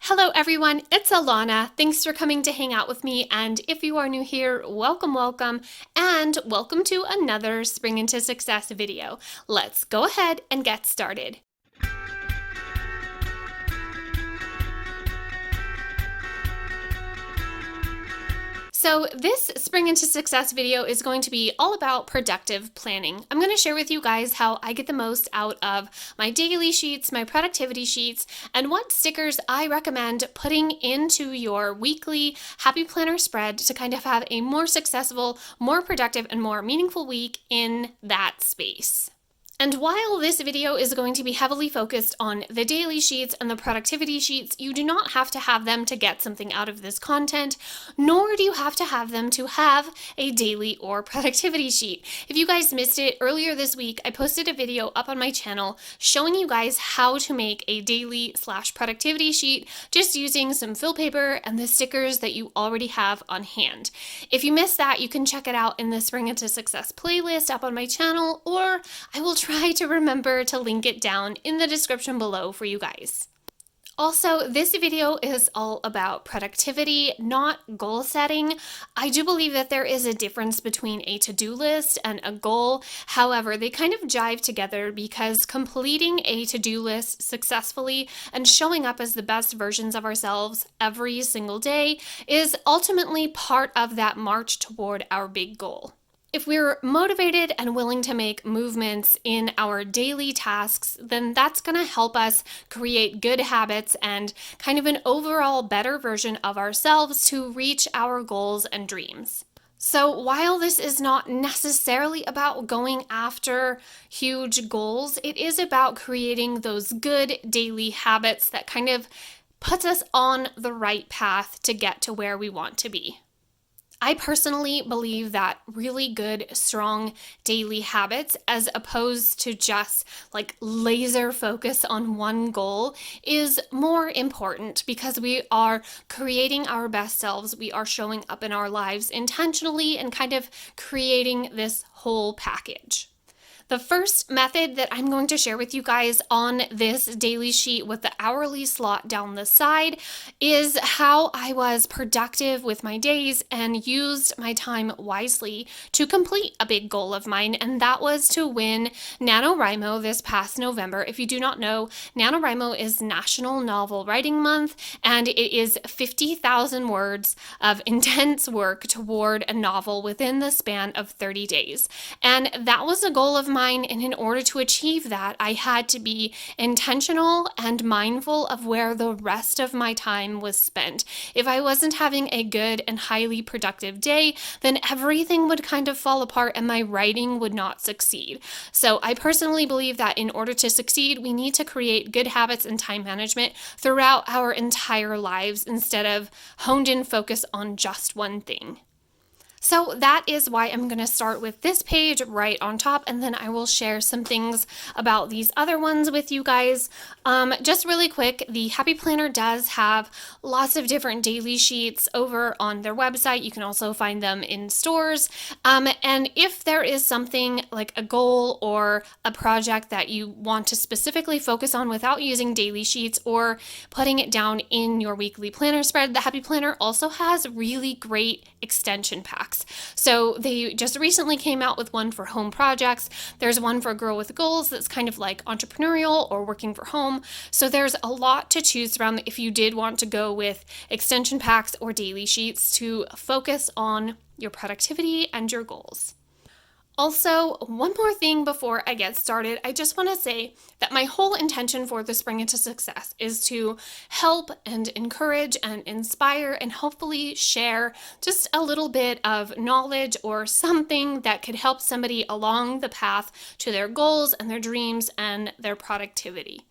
Hello everyone, it's Alana. Thanks for coming to hang out with me, and if you are new here, welcome, and welcome to another Spring into Success video. Let's go ahead and get started. So this Spring into Success video is going to be all about productive planning. I'm going to share with you guys how I get the most out of my daily sheets, my productivity sheets, and what stickers I recommend putting into your weekly Happy Planner spread to kind of have a more successful, more productive, and more meaningful week in that space. And while this video is going to be heavily focused on the daily sheets and the productivity sheets, you do not have to have them to get something out of this content, nor do you have to have them to have a daily or productivity sheet. If you guys missed it, earlier this week, I posted a video up on my channel showing you guys how to make a daily/productivity sheet just using some fill paper and the stickers that you already have on hand. If you missed that, you can check it out in the Spring into Success playlist up on my channel, or I will try to remember to link it down in the description below for you guys. Also, this video is all about productivity, not goal setting. I do believe that there is a difference between a to-do list and a goal. However, they kind of jive together because completing a to-do list successfully and showing up as the best versions of ourselves every single day is ultimately part of that march toward our big goal. If we're motivated and willing to make movements in our daily tasks, then that's going to help us create good habits and kind of an overall better version of ourselves to reach our goals and dreams. So while this is not necessarily about going after huge goals, it is about creating those good daily habits that kind of puts us on the right path to get to where we want to be. I personally believe that really good, strong daily habits, as opposed to just like laser focus on one goal, is more important because we are creating our best selves. We are showing up in our lives intentionally and kind of creating this whole package. The first method that I'm going to share with you guys on this daily sheet with the hourly slot down the side is how I was productive with my days and used my time wisely to complete a big goal of mine, and that was to win NaNoWriMo this past November. If you do not know, NaNoWriMo is National Novel Writing Month, and it is 50,000 words of intense work toward a novel within the span of 30 days. And that was a goal of mine. And in order to achieve that, I had to be intentional and mindful of where the rest of my time was spent. If I wasn't having a good and highly productive day, then everything would kind of fall apart and my writing would not succeed. So I personally believe that in order to succeed, we need to create good habits and time management throughout our entire lives instead of honed in focus on just one thing. So that is why I'm going to start with this page right on top, and then I will share some things about these other ones with you guys. Just really quick, the Happy Planner does have lots of different daily sheets over on their website. You can also find them in stores. And if there is something like a goal or a project that you want to specifically focus on without using daily sheets or putting it down in your weekly planner spread, the Happy Planner also has really great extension packs. So they just recently came out with one for home projects. There's one for Girl with Goals that's kind of like entrepreneurial or working for home. So there's a lot to choose from if you did want to go with extension packs or daily sheets to focus on your productivity and your goals. Also, one more thing before I get started, I just want to say that my whole intention for the Spring into Success is to help and encourage and inspire and hopefully share just a little bit of knowledge or something that could help somebody along the path to their goals and their dreams and their productivity.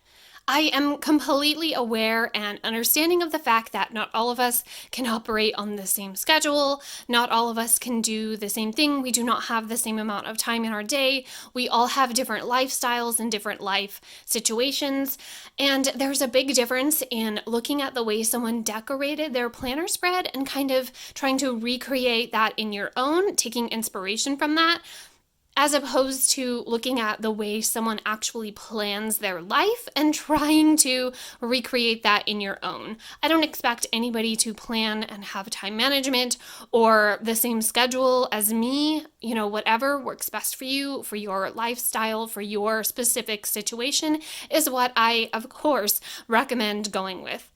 I am completely aware and understanding of the fact that not all of us can operate on the same schedule. Not all of us can do the same thing. We do not have the same amount of time in our day. We all have different lifestyles and different life situations. And there's a big difference in looking at the way someone decorated their planner spread and kind of trying to recreate that in your own, taking inspiration from that, as opposed to looking at the way someone actually plans their life and trying to recreate that in your own. I don't expect anybody to plan and have time management or the same schedule as me. Whatever works best for you, for your lifestyle, for your specific situation is what I, of course, recommend going with.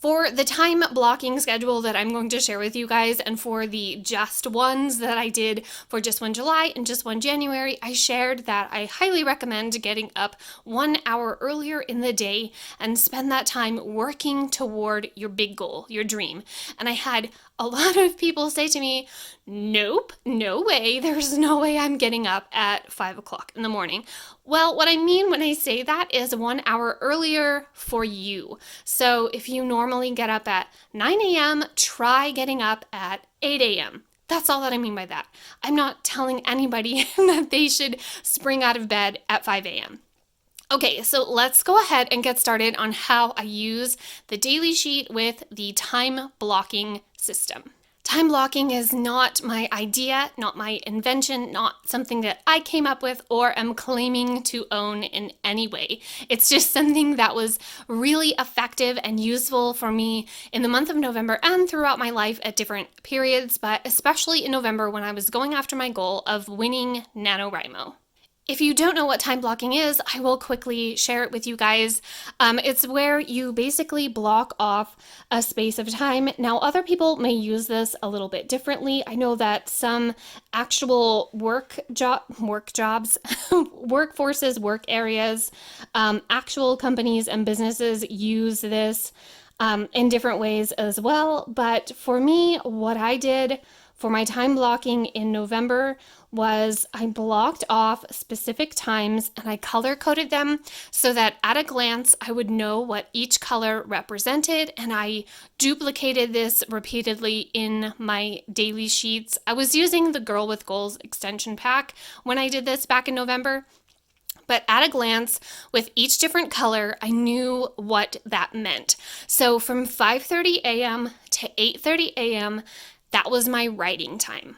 For the time blocking schedule that I'm going to share with you guys, and for the just ones that I did for just one July and just one January, I shared that I highly recommend getting up 1 hour earlier in the day and spend that time working toward your big goal, your dream. And I had a lot of people say to me, nope, no way, there's no way I'm getting up at 5 o'clock in the morning. Well, what I mean when I say that is 1 hour earlier for you. So if you normally get up at 9 a.m., try getting up at 8 a.m. That's all that I mean by that. I'm not telling anybody that they should spring out of bed at 5 a.m. Okay, so let's go ahead and get started on how I use the daily sheet with the time blocking system. Time blocking is not my idea, not my invention, not something that I came up with or am claiming to own in any way. It's just something that was really effective and useful for me in the month of November and throughout my life at different periods, but especially in November when I was going after my goal of winning NaNoWriMo. If you don't know what time blocking is, I will quickly share it with you guys. It's where you basically block off a space of time. Now, other people may use this a little bit differently. I know that some actual workforces, work areas, actual companies and businesses use this in different ways as well. But for me, what I did for my time blocking in November was I blocked off specific times and I color coded them so that at a glance I would know what each color represented, and I duplicated this repeatedly in my daily sheets. I was using the Girl with Goals extension pack when I did this back in November. But at a glance, with each different color, I knew what that meant. So from 5:30 a.m. to 8:30 a.m., that was my writing time.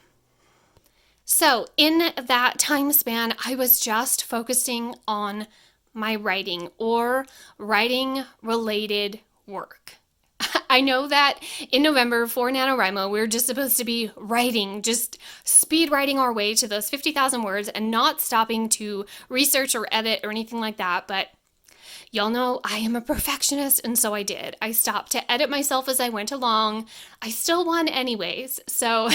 So in that time span, I was just focusing on my writing or writing related work. I know that in November for NaNoWriMo, we're just supposed to be writing, just speed writing our way to those 50,000 words and not stopping to research or edit or anything like that. But y'all know I am a perfectionist, and so I did. I stopped to edit myself as I went along. I still won anyways. So,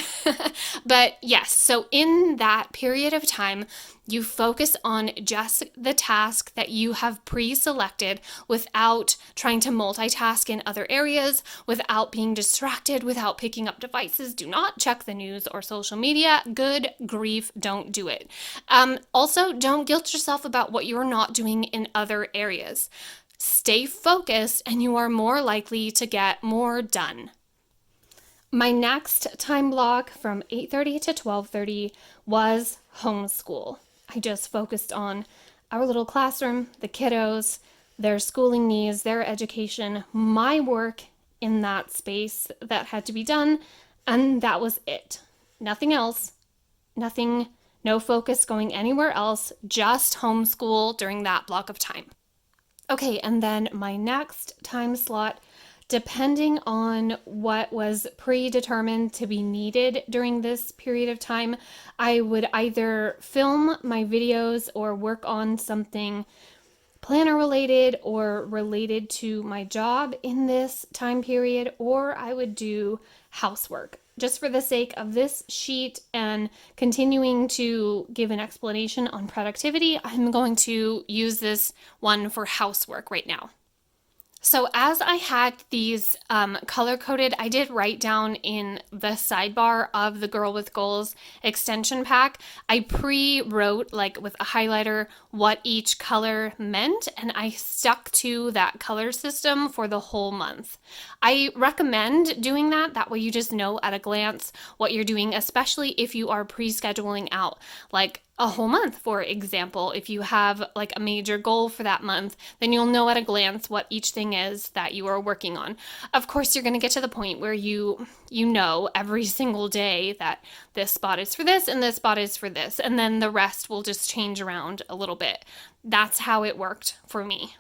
but yes, so in that period of time, you focus on just the task that you have pre-selected without trying to multitask in other areas, without being distracted, without picking up devices. Do not check the news or social media. Good grief, don't do it. Also, don't guilt yourself about what you're not doing in other areas. Stay focused and you are more likely to get more done. My next time block from 8:30 to 12:30 was homeschool. I just focused on our little classroom, the kiddos, their schooling needs, their education, my work in that space that had to be done, and that was it. Nothing else, no focus going anywhere else, just homeschool during that block of time. Okay, and then my next time slot, depending on what was predetermined to be needed during this period of time, I would either film my videos or work on something planner related or related to my job in this time period, or I would do housework. Just for the sake of this sheet and continuing to give an explanation on productivity, I'm going to use this one for housework right now. So as I had these color-coded, I did write down in the sidebar of the Girl with Goals extension pack, I pre-wrote like with a highlighter what each color meant, and I stuck to that color system for the whole month. I recommend doing that. That way you just know at a glance what you're doing, especially if you are pre-scheduling out like a whole month, for example. If you have like a major goal for that month, then you'll know at a glance what each thing is that you are working on. Of course, you're going to get to the point where you know every single day that this spot is for this and this spot is for this, and then the rest will just change around a little bit. That's how it worked for me.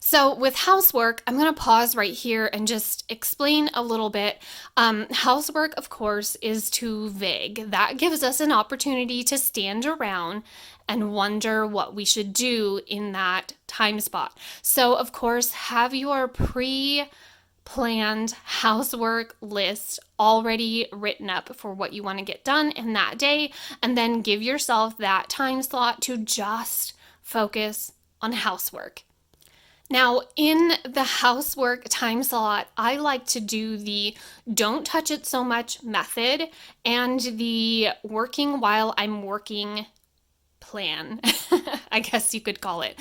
So with housework, I'm going to pause right here and just explain a little bit. Housework, of course, is too vague. That gives us an opportunity to stand around and wonder what we should do in that time spot. So, of course, have your pre-planned housework list already written up for what you want to get done in that day, and then give yourself that time slot to just focus on housework. Now, in the housework time slot, I like to do the don't touch it so much method and the working while I'm working plan, I guess you could call it.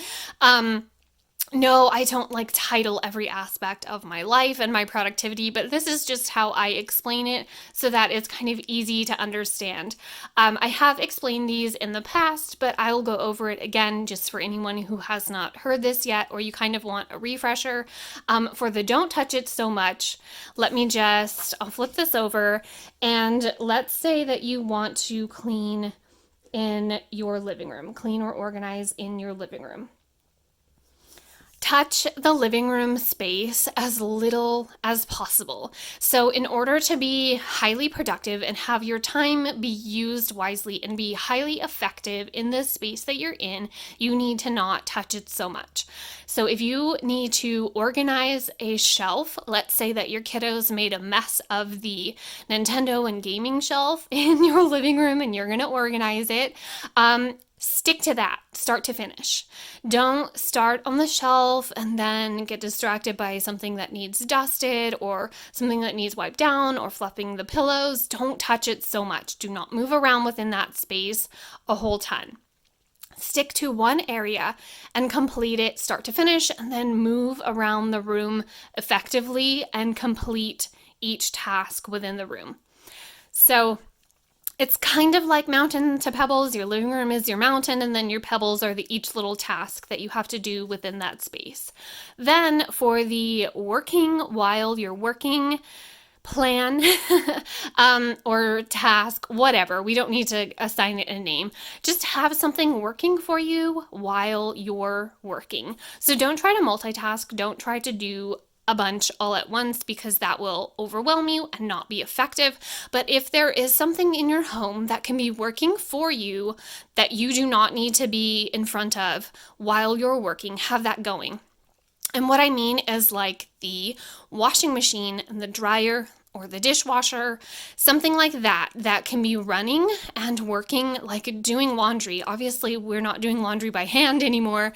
No, I don't like title every aspect of my life and my productivity, but this is just how I explain it so that it's kind of easy to understand. I have explained these in the past, but I'll go over it again just for anyone who has not heard this yet, or you kind of want a refresher. For the don't touch it so much, I'll flip this over, and let's say that you want to clean in your living room, clean or organize in your living room. Touch the living room space as little as possible. So in order to be highly productive and have your time be used wisely and be highly effective in the space that you're in, you need to not touch it so much. So if you need to organize a shelf, let's say that your kiddos made a mess of the Nintendo and gaming shelf in your living room and you're going to organize it, stick to that, start to finish. Don't start on the shelf and then get distracted by something that needs dusted or something that needs wiped down or fluffing the pillows. Don't touch it so much. Do not move around within that space a whole ton. Stick to one area and complete it start to finish, and then move around the room effectively and complete each task within the room. So it's kind of like mountain to pebbles. Your living room is your mountain, and then your pebbles are each little task that you have to do within that space. Then for the working while you're working plan or task, whatever, we don't need to assign it a name. Just have something working for you while you're working. So don't try to multitask. Don't try to do a bunch all at once, because that will overwhelm you and not be effective. But if there is something in your home that can be working for you that you do not need to be in front of while you're working, have that going. And what I mean is like the washing machine and the dryer or the dishwasher, something like that, that can be running and working, like doing laundry. Obviously, we're not doing laundry by hand anymore.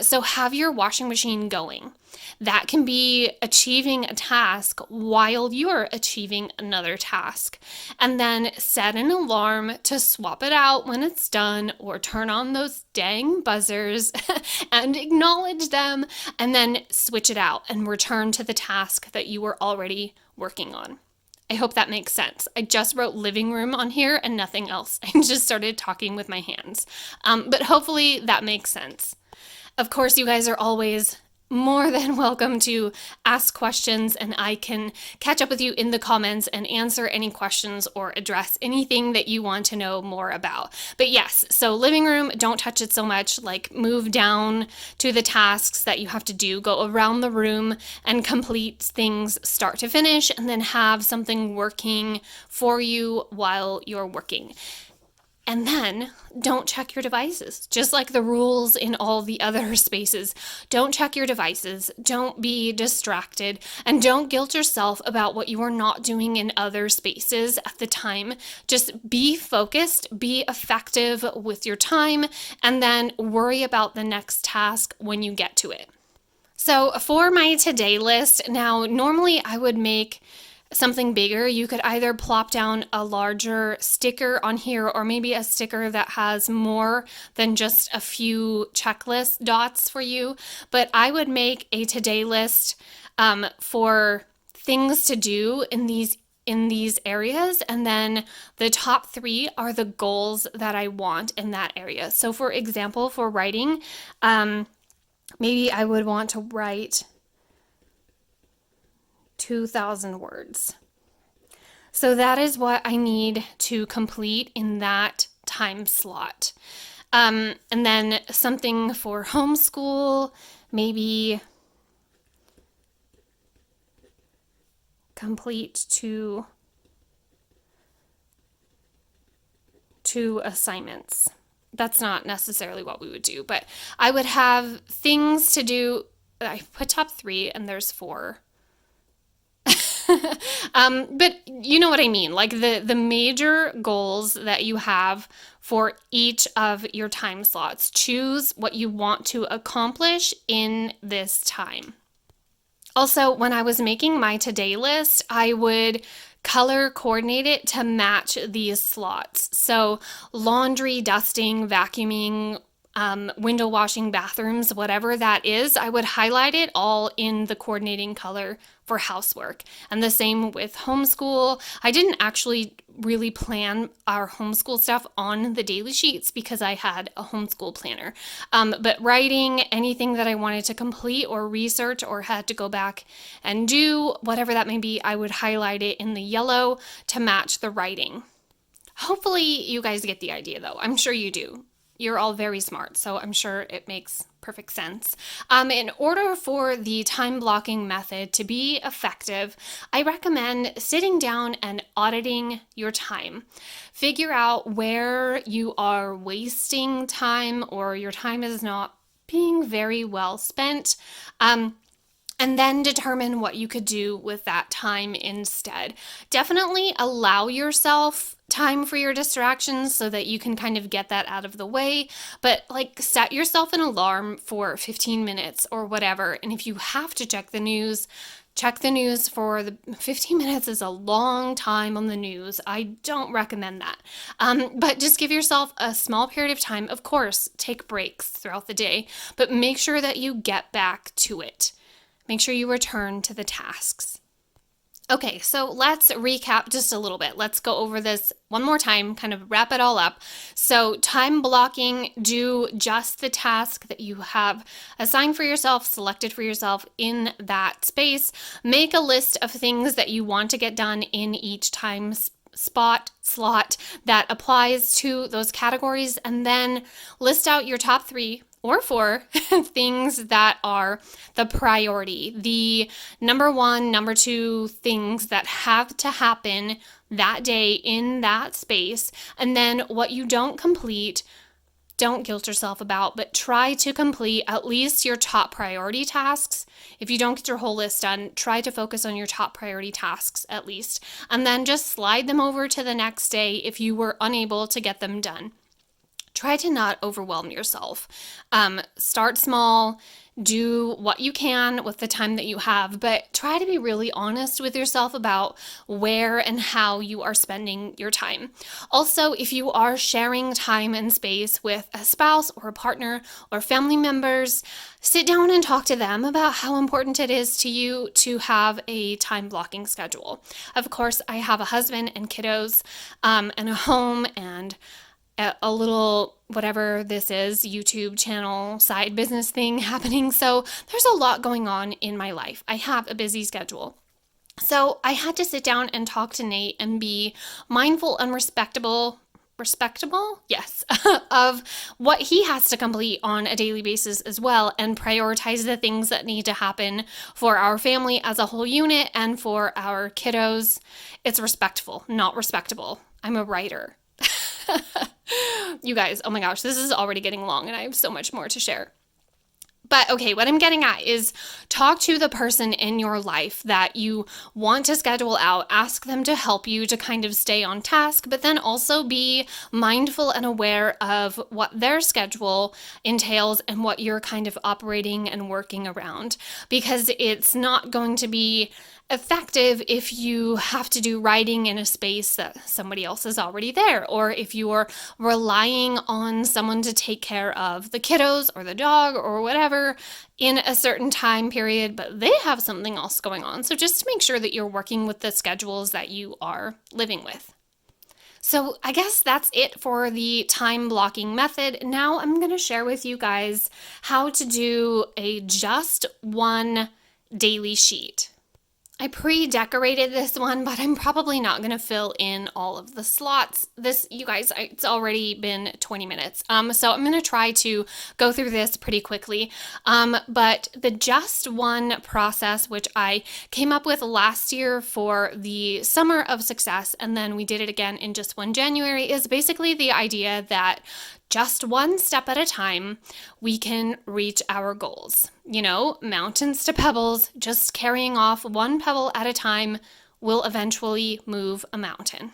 So have your washing machine going. That can be achieving a task while you're achieving another task. And then set an alarm to swap it out when it's done, or turn on those dang buzzers and acknowledge them, and then switch it out and return to the task that you were already working on. I hope that makes sense. I just wrote living room on here and nothing else. I just started talking with my hands. But hopefully that makes sense. Of course, you guys are always more than welcome to ask questions, and I can catch up with you in the comments and answer any questions or address anything that you want to know more about. But yes, so living room, don't touch it so much, like move down to the tasks that you have to do, go around the room and complete things start to finish, and then have something working for you while you're working. And then don't check your devices, just like the rules in all the other spaces. Don't check your devices, don't be distracted, and don't guilt yourself about what you are not doing in other spaces at the time. Just be focused, be effective with your time, and then worry about the next task when you get to it. So for my today list, now normally I would make something bigger. You could either plop down a larger sticker on here, or maybe a sticker that has more than just a few checklist dots for you. But I would make a today list for things to do in these in these areas, and then the top 3 are the goals that I want in that area. So for example, for writing, maybe I would want to write 2,000 words. So that is what I need to complete in that time slot. And then something for homeschool, maybe complete two assignments. That's not necessarily what we would do, but I would have things to do. I put top 3 and there's 4. But you know what I mean, like the major goals that you have for each of your time slots. Choose what you want to accomplish in this time. Also, when I was making my today list, I would color coordinate it to match these slots. So laundry, dusting, vacuuming, window washing, bathrooms, whatever that is, I would highlight it all in the coordinating color for housework. And the same with homeschool. I didn't actually really plan our homeschool stuff on the daily sheets because I had a homeschool planner. But writing, anything that I wanted to complete or research or had to go back and do, whatever that may be, I would highlight it in the yellow to match the writing. Hopefully you guys get the idea though. I'm sure you do. You're all very smart, so I'm sure it makes perfect sense. In order for the time blocking method to be effective, I recommend sitting down and auditing your time. Figure out where you are wasting time or your time is not being very well spent. And then determine what you could do with that time instead. Definitely allow yourself time for your distractions so that you can kind of get that out of the way, but like set yourself an alarm for 15 minutes or whatever. And if you have to check the news for the 15 minutes is a long time on the news. I don't recommend that. But just give yourself a small period of time. Of course, take breaks throughout the day, but make sure that you get back to it. Make sure you return to the tasks. Okay, so let's recap just a little bit. Let's go over this one more time, kind of wrap it all up. So time blocking, do just the task that you have assigned for yourself, selected for yourself in that space. Make a list of things that you want to get done in each time slot that applies to those categories, and then list out your top 3 or 4 things that are the priority, the number 1, number 2 things that have to happen that day in that space. And then what you don't complete, don't guilt yourself about, but try to complete at least your top priority tasks. If you don't get your whole list done, try to focus on your top priority tasks at least, and then just slide them over to the next day if you were unable to get them done. Try to not overwhelm yourself. Start small, do what you can with the time that you have, but try to be really honest with yourself about where and how you are spending your time. Also, if you are sharing time and space with a spouse or a partner or family members, sit down and talk to them about how important it is to you to have a time blocking schedule. Of course, I have a husband and kiddos, and a home and a little whatever this is, YouTube channel, side business thing happening. So there's a lot going on in my life. I have a busy schedule. So I had to sit down and talk to Nate and be mindful and respectable, yes, of what he has to complete on a daily basis as well, and prioritize the things that need to happen for our family as a whole unit and for our kiddos. It's respectful, not respectable. I'm a writer. You guys, oh my gosh, this is already getting long and I have so much more to share. But okay, what I'm getting at is talk to the person in your life that you want to schedule out. Ask them to help you to kind of stay on task, but then also be mindful and aware of what their schedule entails and what you're kind of operating and working around. Because it's not going to be effective if you have to do writing in a space that somebody else is already there, or if you're relying on someone to take care of the kiddos or the dog or whatever in a certain time period, but they have something else going on. So just to make sure that you're working with the schedules that you are living with. So I guess that's it for the time blocking method. Now I'm going to share with you guys how to do a just one daily sheet. I pre-decorated this one, but I'm probably not going to fill in all of the slots. This, you guys, it's already been 20 minutes. So I'm going to try to go through this pretty quickly. But the just one process, which I came up with last year for the Summer of Success, and then we did it again in just one January, is basically the idea that just one step at a time, we can reach our goals. You know, mountains to pebbles, just carrying off one pebble at a time will eventually move a mountain.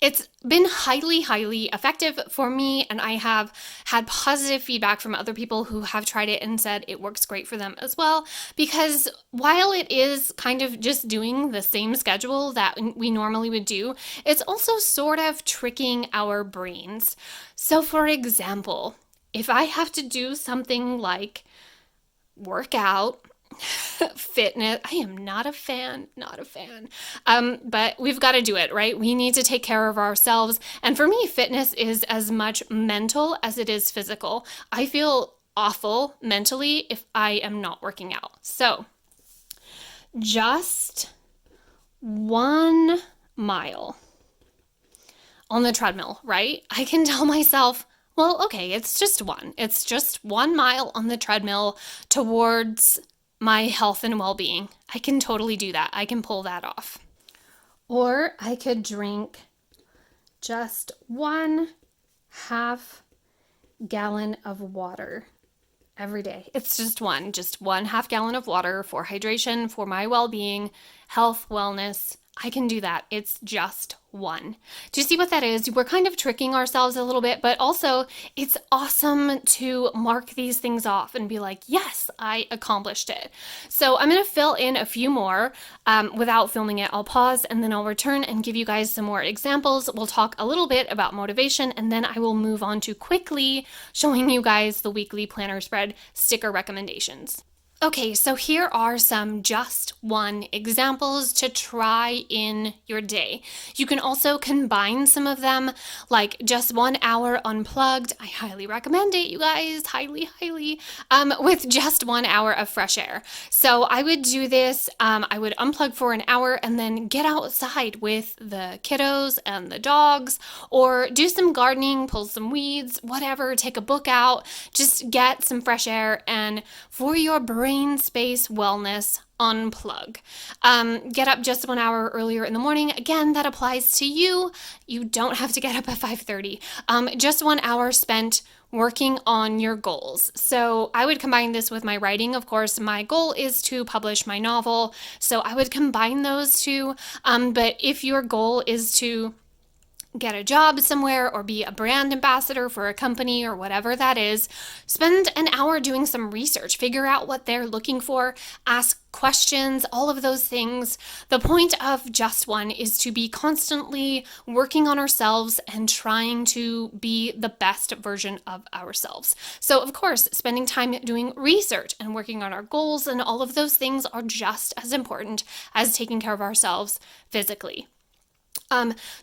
It's been highly, highly effective for me, and I have had positive feedback from other people who have tried it and said it works great for them as well, because while it is kind of just doing the same schedule that we normally would do, it's also sort of tricking our brains. So for example, if I have to do something like work out, fitness, I am not a fan, but we've got to do it, right? We need to take care of ourselves. And for me, fitness is as much mental as it is physical. I feel awful mentally if I am not working out. So just 1 mile on the treadmill, right? I can tell myself, well, okay, it's just 1 mile on the treadmill towards my health and well-being. I can totally do that. I can pull that off. Or I could drink just 1/2 gallon of water every day. It's just 1/2 gallon of water for hydration, for my well-being, health, wellness. I can do that. It's just 1. Do you see what that is? We're kind of tricking ourselves a little bit, but also it's awesome to mark these things off and be like, yes, I accomplished it. So I'm going to fill in a few more without filming it. I'll pause and then I'll return and give you guys some more examples. We'll talk a little bit about motivation, and then I will move on to quickly showing you guys the weekly planner spread sticker recommendations. Okay, so here are some just one examples to try in your day. You can also combine some of them, like just 1 hour unplugged. I highly recommend it, you guys, highly, with just 1 hour of fresh air. So I would do this, I would unplug for an hour and then get outside with the kiddos and the dogs, or do some gardening, pull some weeds, whatever, take a book out, just get some fresh air. And for your brain space wellness, unplug. Get up just 1 hour earlier in the morning. Again, that applies to you. You don't have to get up at 5:30. Just 1 hour spent working on your goals. So I would combine this with my writing. Of course, my goal is to publish my novel, so I would combine those two. But if your goal is to get a job somewhere or be a brand ambassador for a company or whatever that is, spend an hour doing some research, figure out what they're looking for, ask questions, all of those things. The point of just one is to be constantly working on ourselves and trying to be the best version of ourselves. So of course, spending time doing research and working on our goals and all of those things are just as important as taking care of ourselves physically.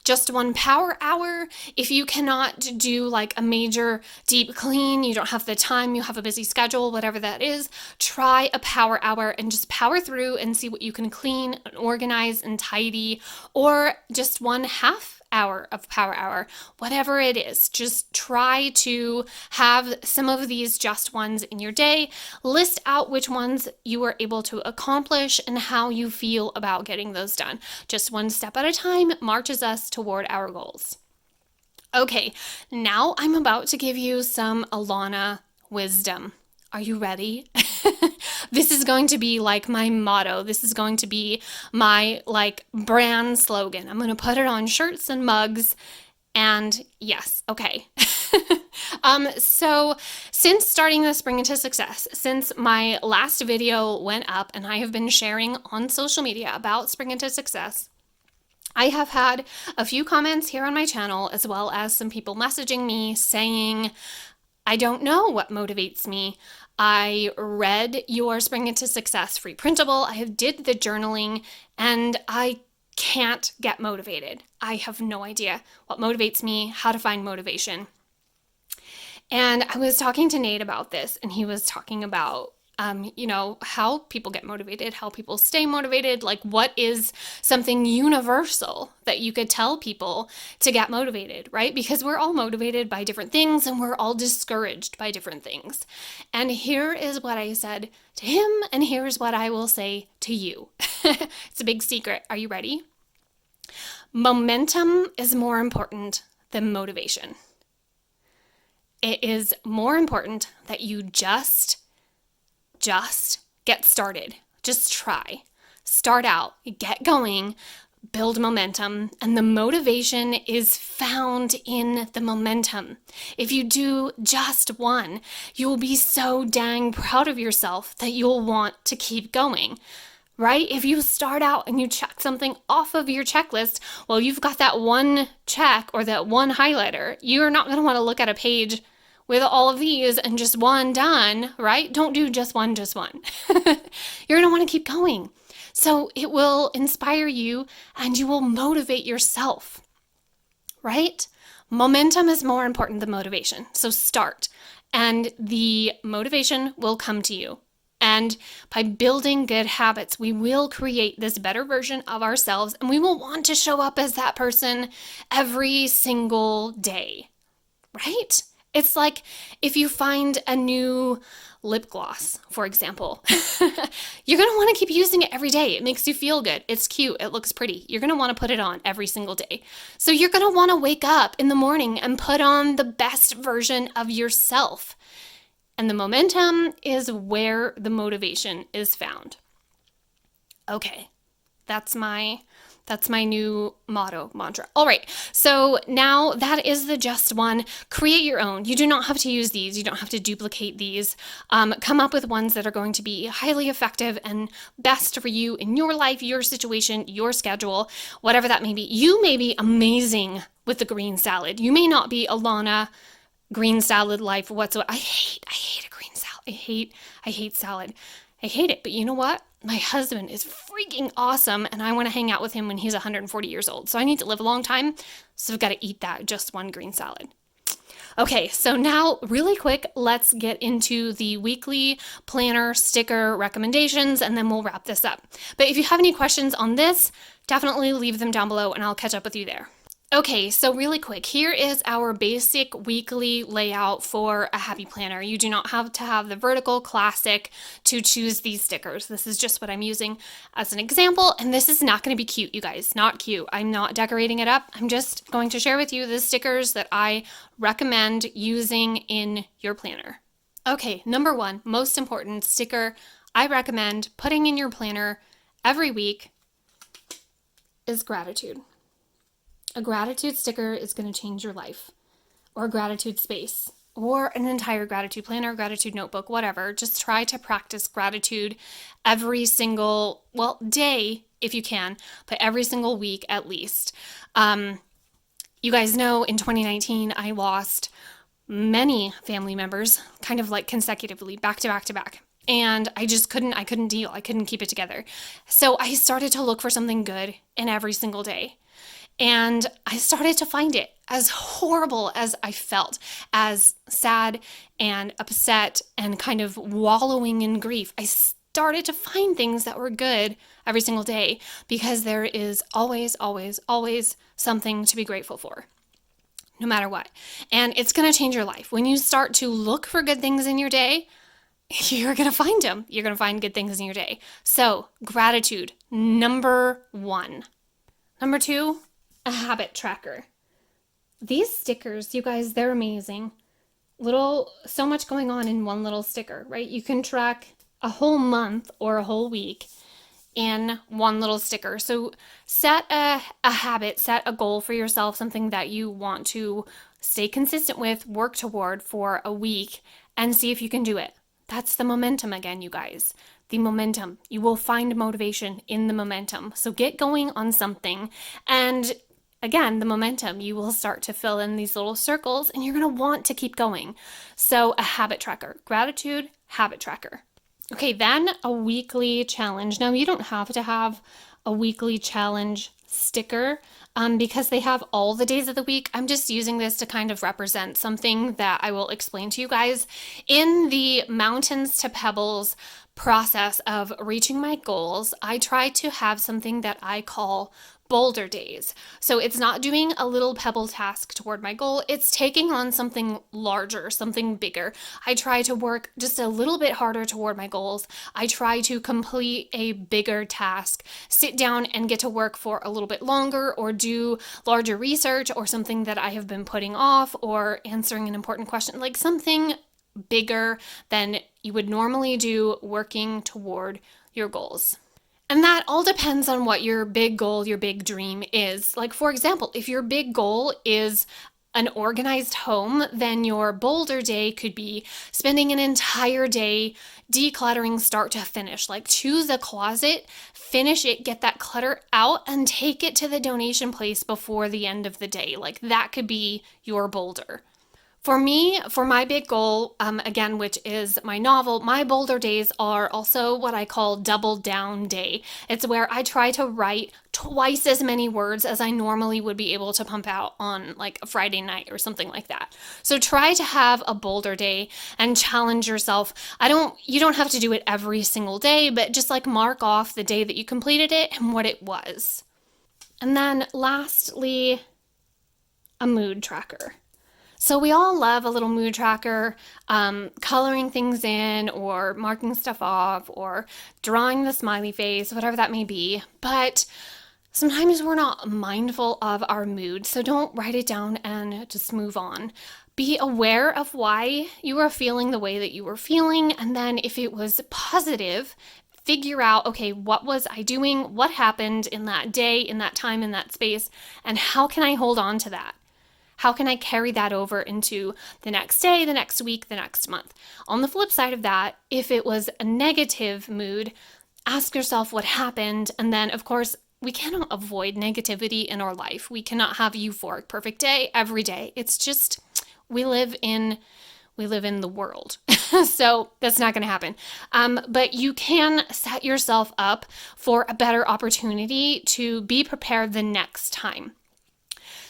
Just 1 power hour. If you cannot do like a major deep clean, you don't have the time, you have a busy schedule, whatever that is, try a power hour and just power through and see what you can clean and organize and tidy, or just 1/2 hour of power hour, whatever it is. Just try to have some of these just ones in your day. List out which ones you were able to accomplish and how you feel about getting those done. Just 1 step at a time marches us toward our goals. Okay, now I'm about to give you some Alana wisdom. Are you ready? This is going to be like my motto. This is going to be my like brand slogan. I'm going to put it on shirts and mugs. And yes, okay. So since starting the Spring into Success, since my last video went up and I have been sharing on social media about Spring into Success, I have had a few comments here on my channel, as well as some people messaging me saying, I don't know what motivates me. I read your Spring into Success free printable. I did the journaling and I can't get motivated. I have no idea what motivates me, how to find motivation. And I was talking to Nate about this, and he was talking about how people get motivated, how people stay motivated, like what is something universal that you could tell people to get motivated, right? Because we're all motivated by different things and we're all discouraged by different things. And here is what I said to him, and here's what I will say to you. It's a big secret. Are you ready? Momentum is more important than motivation. It is more important that you just get started. Just try. Start out, get going, build momentum, and the motivation is found in the momentum. If you do just one, you will be so dang proud of yourself that you'll want to keep going. Right? If you start out and you check something off of your checklist, well, you've got that one check or that one highlighter. You're not going to want to look at a page with all of these and just one done, right? Don't do just one. You're going to want to keep going. So it will inspire you and you will motivate yourself, right? Momentum is more important than motivation. So start and the motivation will come to you. And by building good habits, we will create this better version of ourselves and we will want to show up as that person every single day, right? It's like if you find a new lip gloss, for example, you're going to want to keep using it every day. It makes you feel good. It's cute. It looks pretty. You're going to want to put it on every single day. So you're going to want to wake up in the morning and put on the best version of yourself. And the momentum is where the motivation is found. Okay, that's my new mantra. All right, so now that is the just one. Create your own. You do not have to use these. You don't have to duplicate these. Come up with ones that are going to be highly effective and best for you in your life, your situation, your schedule, whatever that may be. You may be amazing with the green salad. You may not be Alana green salad life whatsoever. I hate a green salad. I hate salad. I hate it. But you know what? My husband is freaking awesome and I want to hang out with him when he's 140 years old. So I need to live a long time. So I've got to eat that just one green salad. Okay, so now really quick, let's get into the weekly planner sticker recommendations and then we'll wrap this up. But if you have any questions on this, definitely leave them down below and I'll catch up with you there. Okay, so really quick, here is our basic weekly layout for a happy planner. You do not have to have the vertical classic to choose these stickers. This is just what I'm using as an example, and this is not going to be cute, you guys. Not cute. I'm not decorating it up. I'm just going to share with you the stickers that I recommend using in your planner. Okay, number one, most important sticker I recommend putting in your planner every week is gratitude. A gratitude sticker is going to change your life, or a gratitude space, or an entire gratitude planner, gratitude notebook, whatever. Just try to practice gratitude every single, day if you can, but every single week at least. You guys know in 2019, I lost many family members, kind of like consecutively, back to back to back. And I couldn't deal. I couldn't keep it together. So I started to look for something good in every single day. And I started to find it. As horrible as I felt, as sad and upset and kind of wallowing in grief, I started to find things that were good every single day because there is always, always, always something to be grateful for, no matter what. And it's going to change your life. When you start to look for good things in your day, you're going to find them. You're going to find good things in your day. So gratitude, number one. Number two, a habit tracker. These stickers, you guys, they're amazing. So much going on in one little sticker, right? You can track a whole month or a whole week in one little sticker. So set a habit, set a goal for yourself, something that you want to stay consistent with, work toward for a week, and see if you can do it. That's the momentum again, you guys. The momentum. You will find motivation in the momentum. So get going on something. And again, the momentum, you will start to fill in these little circles and you're going to want to keep going. So a habit tracker, gratitude, habit tracker. Okay, then a weekly challenge. Now, you don't have to have a weekly challenge sticker because they have all the days of the week. I'm just using this to kind of represent something that I will explain to you guys. In the Mountains to Pebbles process of reaching my goals, I try to have something that I call boulder days. So it's not doing a little pebble task toward my goal, it's taking on something larger, something bigger. I try to work just a little bit harder toward my goals. I try to complete a bigger task, sit down and get to work for a little bit longer, or do larger research, or something that I have been putting off, or answering an important question, like something bigger than you would normally do working toward your goals. And that all depends on what your big goal, your big dream is. Like, for example, if your big goal is an organized home, then your boulder day could be spending an entire day decluttering start to finish. Like, choose a closet, finish it, get that clutter out, and take it to the donation place before the end of the day. Like, that could be your boulder. For me, for my big goal, again, which is my novel, my boulder days are also what I call double down day. It's where I try to write twice as many words as I normally would be able to pump out on like a Friday night or something like that. So try to have a boulder day and challenge yourself. You don't have to do it every single day, but just like mark off the day that you completed it and what it was. And then lastly, a mood tracker. So we all love a little mood tracker, coloring things in or marking stuff off or drawing the smiley face, whatever that may be. But sometimes we're not mindful of our mood, so don't write it down and just move on. Be aware of why you are feeling the way that you were feeling, and then if it was positive, figure out, okay, what was I doing? What happened in that day, in that time, in that space, and how can I hold on to that? How can I carry that over into the next day, the next week, the next month? On the flip side of that, if it was a negative mood, ask yourself what happened. And then, of course, we cannot avoid negativity in our life. We cannot have a euphoric perfect day every day. It's just, we live in the world. So that's not going to happen. But you can set yourself up for a better opportunity to be prepared the next time.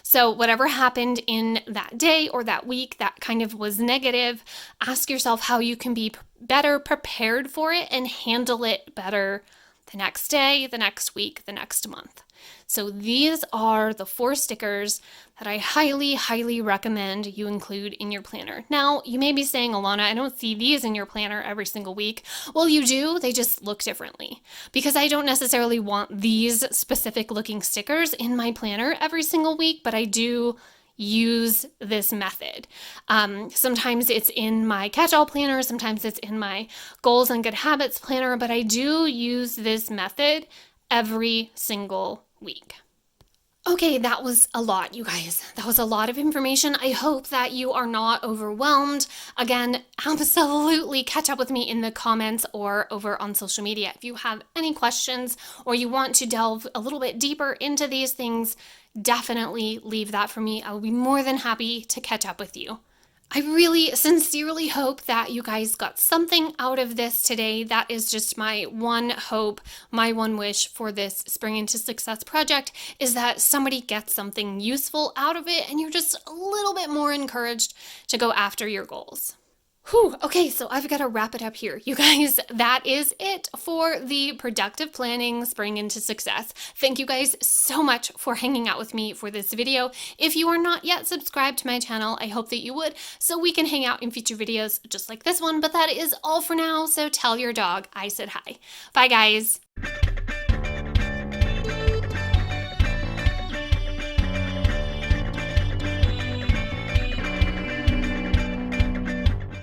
So whatever happened in that day or that week that kind of was negative, ask yourself how you can be better prepared for it and handle it better the next day, the next week, the next month. So these are the 4 stickers that I highly, highly recommend you include in your planner. Now, you may be saying, Alana, I don't see these in your planner every single week. Well, you do, they just look differently. Because I don't necessarily want these specific looking stickers in my planner every single week, but I do use this method. Sometimes it's in my catch-all planner, sometimes it's in my goals and good habits planner, but I do use this method every single week. Okay, that was a lot, you guys. That was a lot of information. I hope that you are not overwhelmed. Again, absolutely catch up with me in the comments or over on social media. If you have any questions or you want to delve a little bit deeper into these things, definitely leave that for me. I will be more than happy to catch up with you. I really sincerely hope that you guys got something out of this today. That is just my one hope, my one wish for this Spring into Success project is that somebody gets something useful out of it and you're just a little bit more encouraged to go after your goals. Whew, okay, so I've got to wrap it up here. You guys, that is it for the Productive Planning Spring into Success. Thank you guys so much for hanging out with me for this video. If you are not yet subscribed to my channel, I hope that you would, so we can hang out in future videos just like this one. But that is all for now, so tell your dog I said hi. Bye, guys.